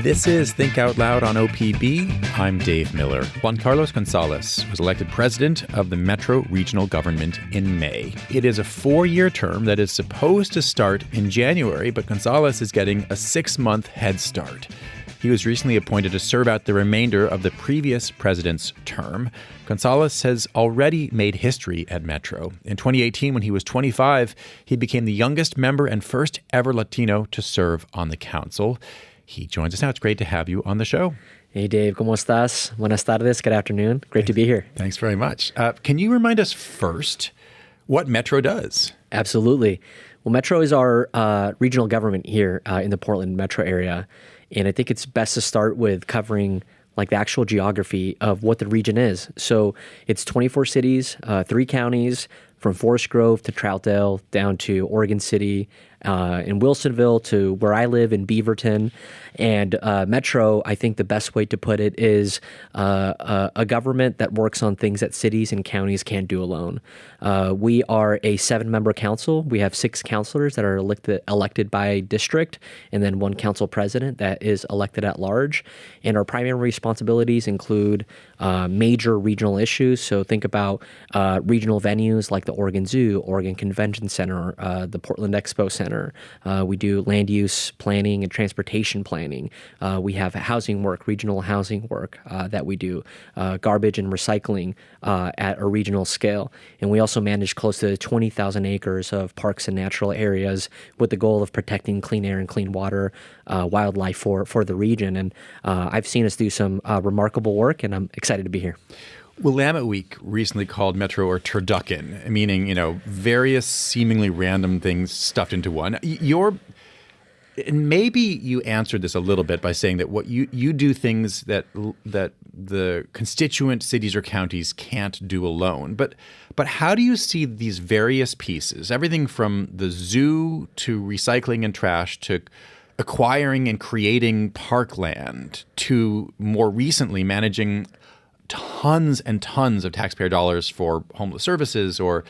This is Think Out Loud on OPB. I'm Dave Miller. Juan Carlos Gonzalez was elected president of the Metro Regional Government in May. It is a 4-year term that is supposed to start in January, but Gonzalez is getting a 6-month head start. He was recently appointed to serve out the remainder of the previous president's term. Gonzalez has already made history at Metro. In 2018, when he was 25, he became the youngest member and first ever Latino to serve on the council. He joins us now. It's great to have you on the show. Hey, Dave. ¿Cómo estás? Buenas tardes. Good afternoon. Great to be here. Thanks very much. Can you remind us first what Metro does? Absolutely. Well, Metro is our regional government here in the Portland metro area. And I think it's best to start with covering like the actual geography of what the region is. So it's 24 cities, 3 counties, from Forest Grove to Troutdale down to Oregon City, in Wilsonville to where I live in Beaverton. And Metro, I think the best way to put it is a government that works on things that cities and counties can't do alone. We are a 7-member council. We have 6 councilors that are elected by district, and then 1 council president that is elected at large. And our primary responsibilities include major regional issues. So think about regional venues like the Oregon Zoo, Oregon Convention Center, the Portland Expo Center. We do land use planning and transportation planning. We have housing work, regional housing work that we do, garbage and recycling at a regional scale. And we also manage close to 20,000 acres of parks and natural areas with the goal of protecting clean air and clean water, wildlife for the region. And I've seen us do some remarkable work, and I'm excited to be here. Willamette Week recently called Metro a turducken, meaning, various seemingly random things stuffed into one. And maybe you answered this a little bit by saying that what you do things that the constituent cities or counties can't do alone. But how do you see these various pieces, everything from the zoo to recycling and trash to acquiring and creating parkland to more recently managing tons and tons of taxpayer dollars for homeless services or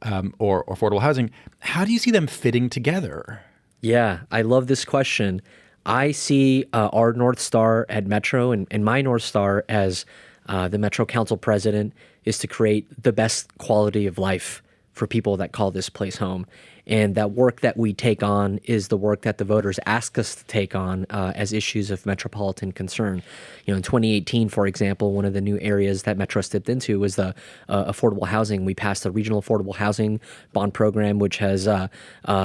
affordable housing? How do you see them fitting together? Yeah, I love this question. I see our North Star at Metro and my North Star as the Metro Council president is to create the best quality of life for people that call this place home. And that work that we take on is the work that the voters ask us to take on as issues of metropolitan concern. In 2018, for example, one of the new areas that Metro stepped into was the affordable housing. We passed the Regional Affordable Housing Bond Program, which has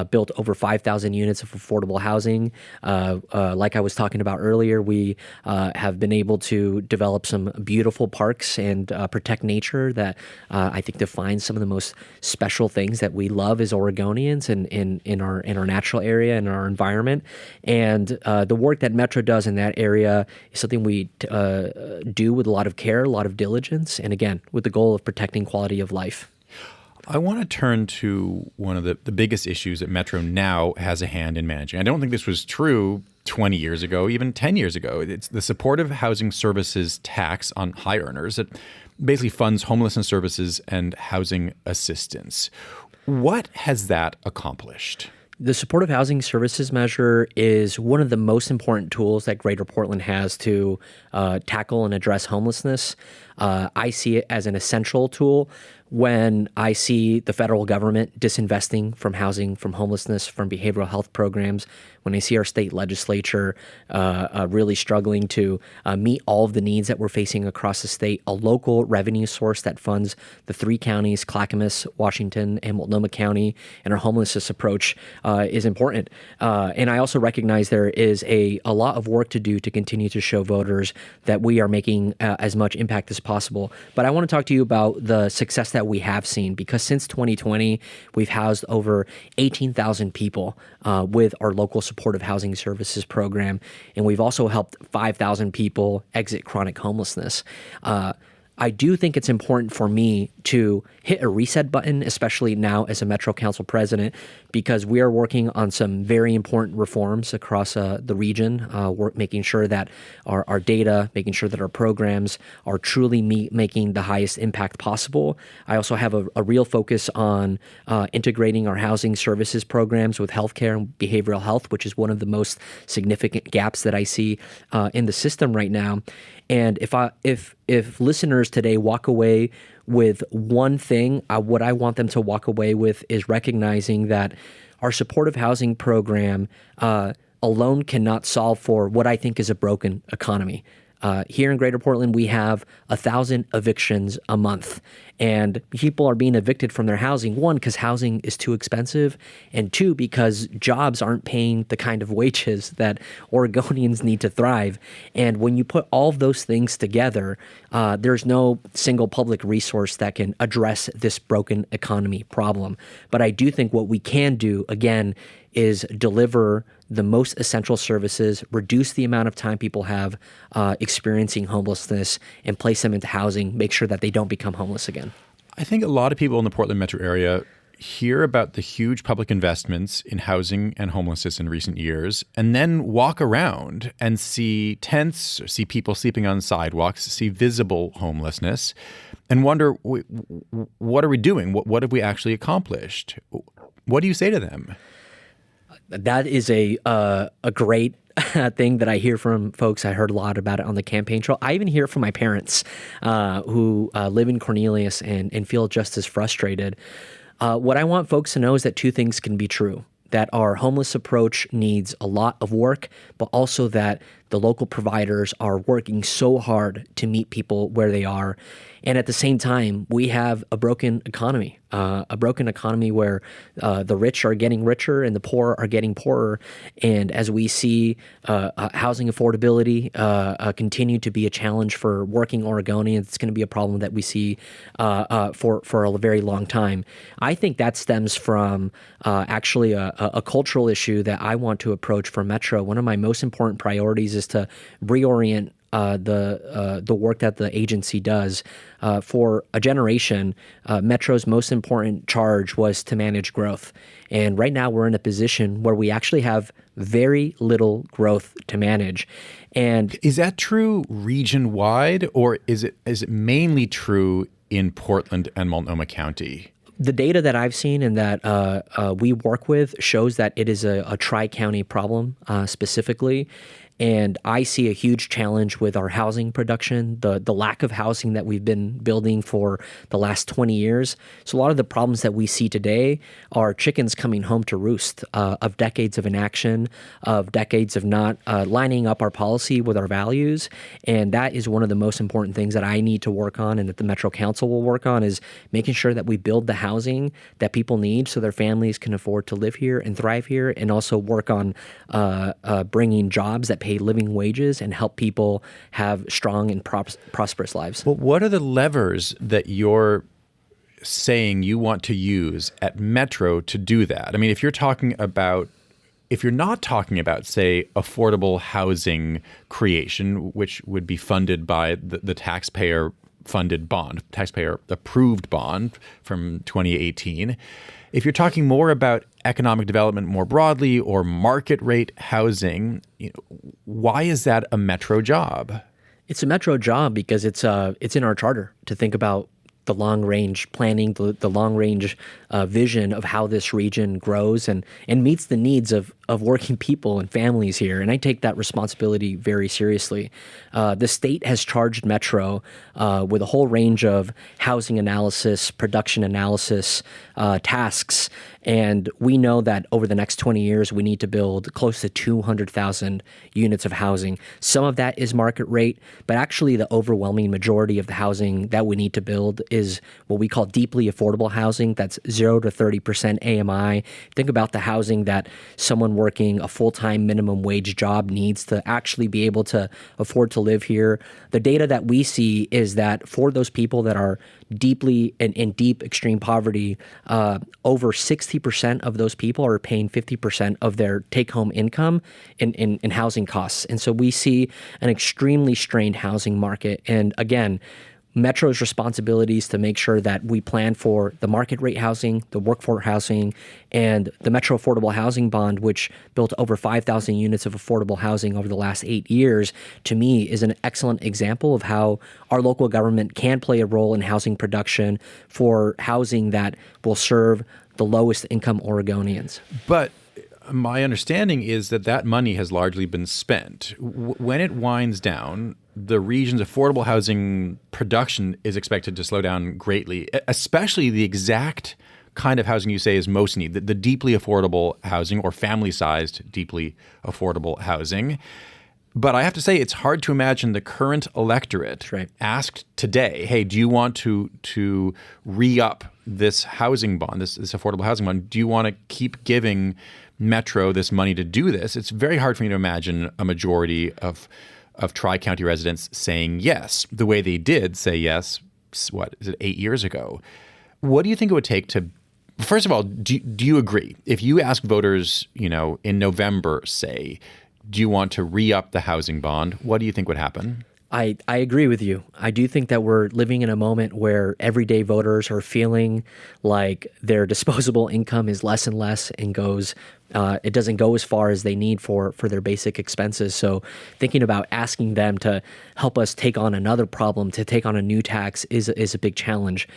built over 5,000 units of affordable housing. Like I was talking about earlier, we have been able to develop some beautiful parks and protect nature that I think defines some of the most special things that we love as Oregonians in our natural area and our environment. And the work that Metro does in that area is something we do with a lot of care, a lot of diligence, and again, with the goal of protecting quality of life. I want to turn to one of the biggest issues that Metro now has a hand in managing. I don't think this was true 20 years ago, even 10 years ago. It's the Supportive Housing Services tax on high earners that basically funds homelessness services and housing assistance. What has that accomplished? The Supportive Housing Services measure is one of the most important tools that Greater Portland has to tackle and address homelessness. I see it as an essential tool when I see the federal government disinvesting from housing, from homelessness, from behavioral health programs, when I see our state legislature really struggling to meet all of the needs that we're facing across the state, a local revenue source that funds the 3 counties, Clackamas, Washington, and Multnomah County, and our homelessness approach is important. And I also recognize there is a lot of work to do to continue to show voters that we are making as much impact as possible. But I want to talk to you about the success that we have seen, because since 2020, we've housed over 18,000 people with our local supportive housing services program, and we've also helped 5,000 people exit chronic homelessness. I do think it's important for me to hit a reset button, especially now as a Metro Council president, because we are working on some very important reforms across the region. We're making sure that our data, making sure that our programs are truly making the highest impact possible. I also have a real focus on integrating our housing services programs with healthcare and behavioral health, which is one of the most significant gaps that I see in the system right now. And if listeners today walk away with one thing, what I want them to walk away with is recognizing that our supportive housing program alone cannot solve for what I think is a broken economy. Here in Greater Portland, we have 1,000 evictions a month, and people are being evicted from their housing. One, because housing is too expensive, and two, because jobs aren't paying the kind of wages that Oregonians need to thrive. And when you put all of those things together, there's no single public resource that can address this broken economy problem. But I do think what we can do, again, is deliver the most essential services, reduce the amount of time people have experiencing homelessness, and place them into housing, make sure that they don't become homeless again. I think a lot of people in the Portland metro area hear about the huge public investments in housing and homelessness in recent years, and then walk around and see tents, see people sleeping on sidewalks, see visible homelessness, and wonder, what are we doing? What have we actually accomplished? What do you say to them? That is a great thing that I hear from folks. I heard a lot about it on the campaign trail. I even hear it from my parents who live in Cornelius and feel just as frustrated. What I want folks to know is that two things can be true: that our homeless approach needs a lot of work, but also that the local providers are working so hard to meet people where they are. And at the same time, we have a broken economy where the rich are getting richer and the poor are getting poorer. And as we see housing affordability continue to be a challenge for working Oregonians, it's going to be a problem that we see for a very long time. I think that stems from actually a cultural issue that I want to approach for Metro. One of my most important priorities is to reorient the work that the agency does. For a generation, Metro's most important charge was to manage growth. And right now we're in a position where we actually have very little growth to manage. And is that true region-wide, or is it mainly true in Portland and Multnomah County? The data that I've seen and that we work with shows that it is a tri-county problem specifically. And I see a huge challenge with our housing production, the lack of housing that we've been building for the last 20 years. So a lot of the problems that we see today are chickens coming home to roost of decades of inaction, of decades of not lining up our policy with our values. And that is one of the most important things that I need to work on and that the Metro Council will work on, is making sure that we build the housing that people need so their families can afford to live here and thrive here, and also work on bringing jobs that pay living wages and help people have strong and prosperous lives. Well, what are the levers that you're saying you want to use at Metro to do that? I mean, if you're not talking about, say, affordable housing creation, which would be funded by the taxpayer-funded bond, taxpayer-approved bond from 2018, if you're talking more about economic development more broadly or market rate housing, why is that a Metro job? It's a Metro job because it's in our charter to think about the long-range planning, the long-range vision of how this region grows and meets the needs of working people and families here. And I take that responsibility very seriously. The state has charged Metro with a whole range of housing analysis, production analysis tasks. And we know that over the next 20 years, we need to build close to 200,000 units of housing. Some of that is market rate, but actually the overwhelming majority of the housing that we need to build is what we call deeply affordable housing. That's 0 to 30% AMI. Think about the housing that someone working a full-time minimum wage job needs to actually be able to afford to live here. The data that we see is that for those people that are deeply in deep extreme poverty, over 60% of those people are paying 50% of their take-home income in housing costs. And so we see an extremely strained housing market. And again, Metro's responsibility is to make sure that we plan for the market rate housing, the workforce housing, and the Metro Affordable Housing Bond, which built over 5,000 units of affordable housing over the last 8 years, to me is an excellent example of how our local government can play a role in housing production for housing that will serve the lowest income Oregonians. But my understanding is that that money has largely been spent. When it winds down, the region's affordable housing production is expected to slow down greatly, especially the exact kind of housing you say is most needed, the deeply affordable housing or family-sized deeply affordable housing. But I have to say, it's hard to imagine the current electorate asked today, hey, do you want to re-up this housing bond, this affordable housing bond? Do you want to keep giving Metro this money to do this? It's very hard for me to imagine a majority of Tri-County residents saying yes, the way they did say yes, what is it, 8 years ago. What do you think it would take to, first of all, do you agree? If you ask voters, in November, say, do you want to re-up the housing bond, what do you think would happen? I agree with you. I do think that we're living in a moment where everyday voters are feeling like their disposable income is less and less and it doesn't go as far as they need for their basic expenses. So thinking about asking them to help us take on another problem, to take on a new tax is a big challenge.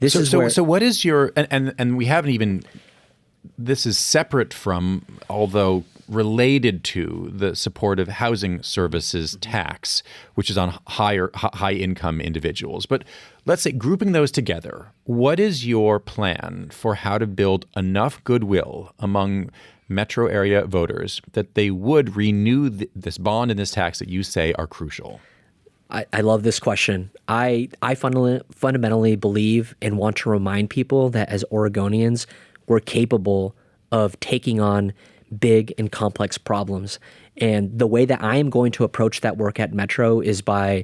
So what is your, and we haven't even, this is separate from, although related to, the supportive housing services tax, which is on high income individuals. But let's say, grouping those together, what is your plan for how to build enough goodwill among metro area voters that they would renew this bond and this tax that you say are crucial? I love this question. I fundamentally believe and want to remind people that as Oregonians, we're capable of taking on big and complex problems. And the way that I am going to approach that work at Metro is by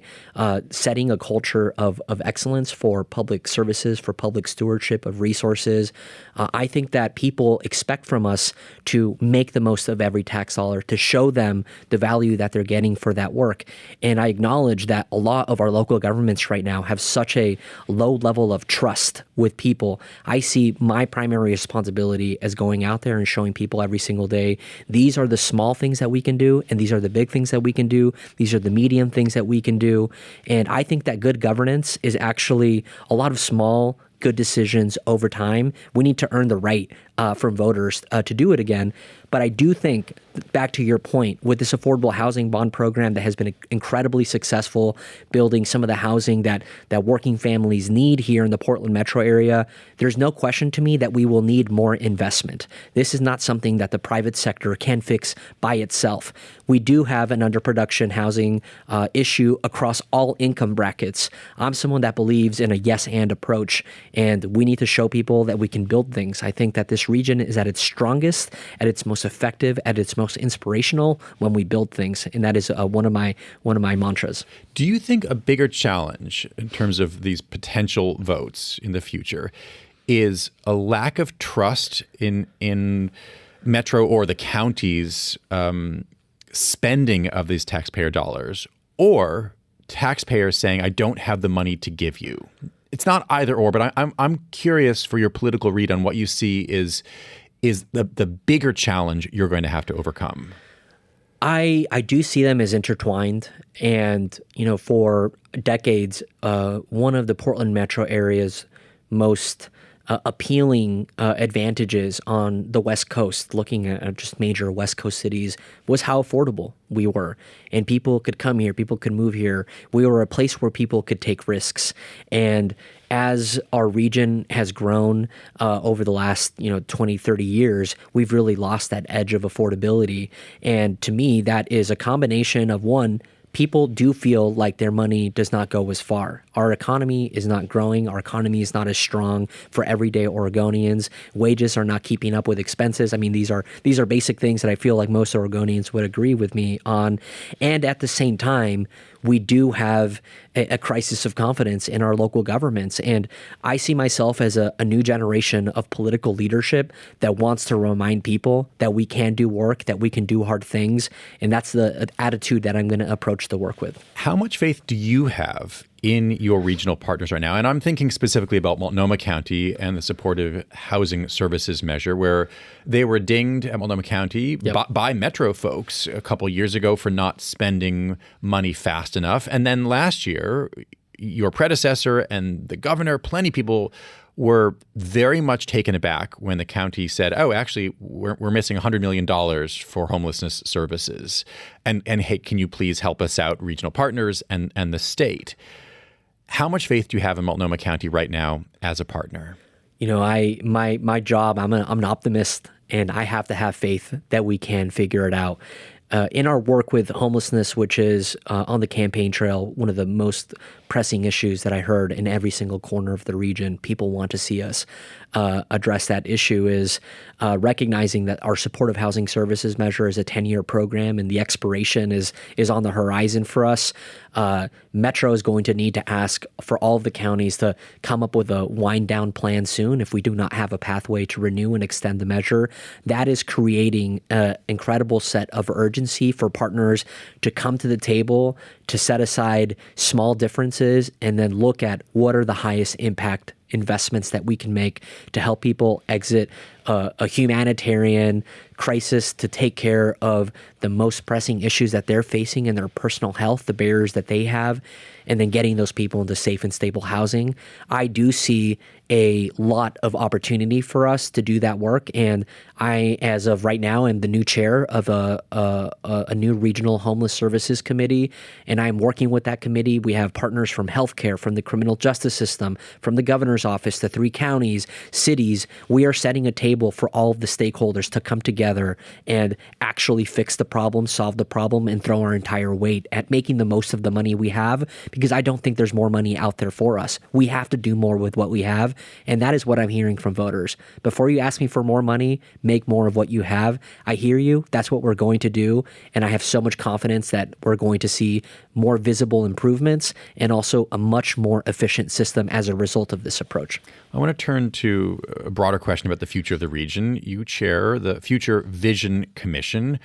setting a culture of excellence for public services, for public stewardship of resources. I think that people expect from us to make the most of every tax dollar, to show them the value that they're getting for that work. And I acknowledge that a lot of our local governments right now have such a low level of trust with people. I see my primary responsibility as going out there and showing people every single day, these are the small things that we can do, and these are the big things that we can do. These are the medium things that we can do. And I think that good governance is actually a lot of small, good decisions over time. We need to earn the right from voters to do it again. But I do think, back to your point, with this affordable housing bond program that has been incredibly successful, building some of the housing that working families need here in the Portland metro area, there's no question to me that we will need more investment. This is not something that the private sector can fix by itself. We do have an underproduction housing issue across all income brackets. I'm someone that believes in a yes-and approach, and we need to show people that we can build things. I think that this region is at its strongest, at its most effective, at its most inspirational when we build things, and that is one of my mantras. Do you think a bigger challenge in terms of these potential votes in the future is a lack of trust in Metro or the county's spending of these taxpayer dollars, or taxpayers saying, I don't have the money to give you? It's not either or, but I'm curious for your political read on what you see is the bigger challenge you're going to have to overcome. I do see them as intertwined, and for decades, one of the Portland metro area's most appealing advantages on the West Coast, looking at just major West Coast cities, was how affordable we were. And people could come here, people could move here. We were a place where people could take risks. And as our region has grown over the last 20, 30 years, we've really lost that edge of affordability. And to me, that is a combination of, one, people do feel like their money does not go as far. Our economy is not growing. Our economy is not as strong for everyday Oregonians. Wages are not keeping up with expenses. I mean, these are basic things that I feel like most Oregonians would agree with me on. And at the same time, we do have a crisis of confidence in our local governments. And I see myself as a new generation of political leadership that wants to remind people that we can do work, that we can do hard things. And that's the attitude that I'm going to approach the work with. How much faith do you have in your regional partners right now? And I'm thinking specifically about Multnomah County and the Supportive Housing Services measure, where they were dinged at Multnomah County by Metro folks a couple years ago for not spending money fast enough. And then last year, your predecessor and the governor, plenty of people were very much taken aback when the county said, oh, actually, we're missing $100 million for homelessness services. And hey, can you please help us out, regional partners and the state? How much faith do you have in Multnomah County right now as a partner? You know, my job, I'm an optimist, and I have to have faith that we can figure it out. In our work with homelessness, which is on the campaign trail, one of the most pressing issues that I heard in every single corner of the region, people want to see us address that issue, is recognizing that our supportive housing services measure is a 10-year program and the expiration is on the horizon for us. Metro is going to need to ask for all of the counties to come up with a wind down plan soon if we do not have a pathway to renew and extend the measure. That is creating an incredible set of urgency for partners to come to the table, to set aside small differences and then look at what are the highest impact investments that we can make to help people exit a humanitarian crisis, to take care of the most pressing issues that they're facing in their personal health, the barriers that they have, and then getting those people into safe and stable housing. I do see a lot of opportunity for us to do that work. And I, as of right now, am the new chair of a new regional homeless services committee. And I'm working with that committee. We have partners from healthcare, from the criminal justice system, from the governor's office, the 3 counties, cities. We are setting a table for all of the stakeholders to come together and actually fix the problem, solve the problem, and throw our entire weight at making the most of the money we have, because I don't think there's more money out there for us. We have to do more with what we have. And that is what I'm hearing from voters. Before you ask me for more money, make more of what you have. I hear you. That's what we're going to do. And I have so much confidence that we're going to see more visible improvements and also a much more efficient system as a result of this approach. I want to turn to a broader question about the future of the region. You chair the Future Vision Commission.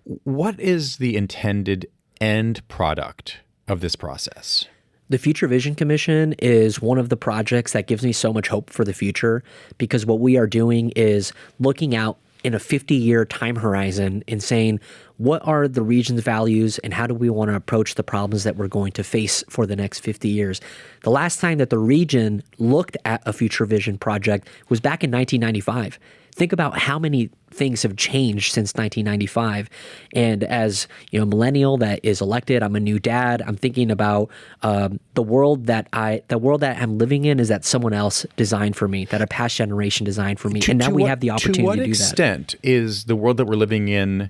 What is the intended end product of this process? The Future Vision Commission is one of the projects that gives me so much hope for the future, because what we are doing is looking out in a 50-year time horizon and saying, what are the region's values and how do we want to approach the problems that we're going to face for the next 50 years? The last time that the region looked at a Future Vision project was back in 1995. Think about how many things have changed since 1995. And as a millennial that is elected, I'm a new dad. I'm thinking about the world that I'm living in is that someone else designed for me, that a past generation designed for me, and now we have the opportunity to do that. To what extent is the world that we're living in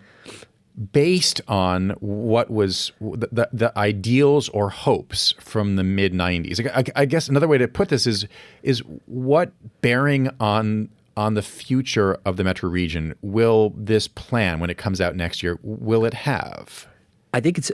based on what was the ideals or hopes from the mid 90s? I guess another way to put this is what bearing on the future of the metro region will this plan, when it comes out next year, will it have? I think it's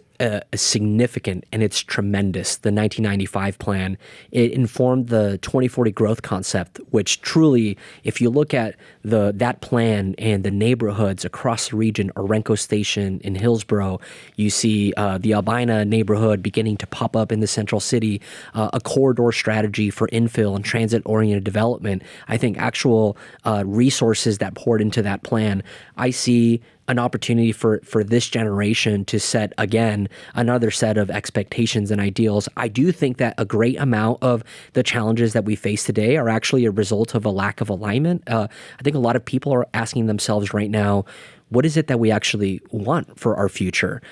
significant and it's tremendous. The 1995 plan, it informed the 2040 growth concept, which truly, if you look at that plan and the neighborhoods across the region, Orenco Station in Hillsborough, you see the Albina neighborhood beginning to pop up in the central city, a corridor strategy for infill and transit-oriented development. I think actual resources that poured into that plan, I see an opportunity for this generation to set, again, another set of expectations and ideals. I do think that a great amount of the challenges that we face today are actually a result of a lack of alignment. I think a lot of people are asking themselves right now, what is it that we actually want for our future?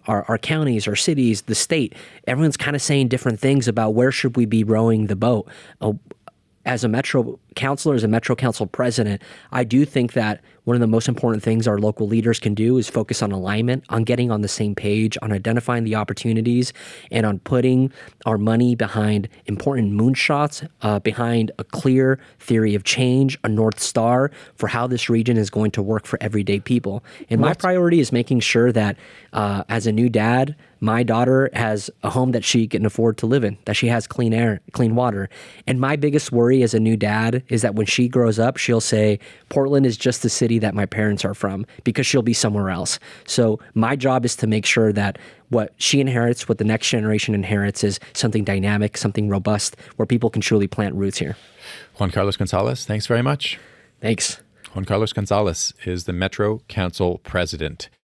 Our counties, our cities, the state, everyone's kind of saying different things about where should we be rowing the boat. As a Metro councilor, as a Metro Council president, I do think that one of the most important things our local leaders can do is focus on alignment, on getting on the same page, on identifying the opportunities, and on putting our money behind important moonshots, behind a clear theory of change, a North Star for how this region is going to work for everyday people. And my priority is making sure that as a new dad, my daughter has a home that she can afford to live in, that she has clean air, clean water. And my biggest worry as a new dad is that when she grows up, she'll say, Portland is just the city that my parents are from, because she'll be somewhere else. So my job is to make sure that what she inherits, what the next generation inherits, is something dynamic, something robust, where people can truly plant roots here. Juan Carlos Gonzalez, thanks very much. Thanks. Juan Carlos Gonzalez is the Metro Council president.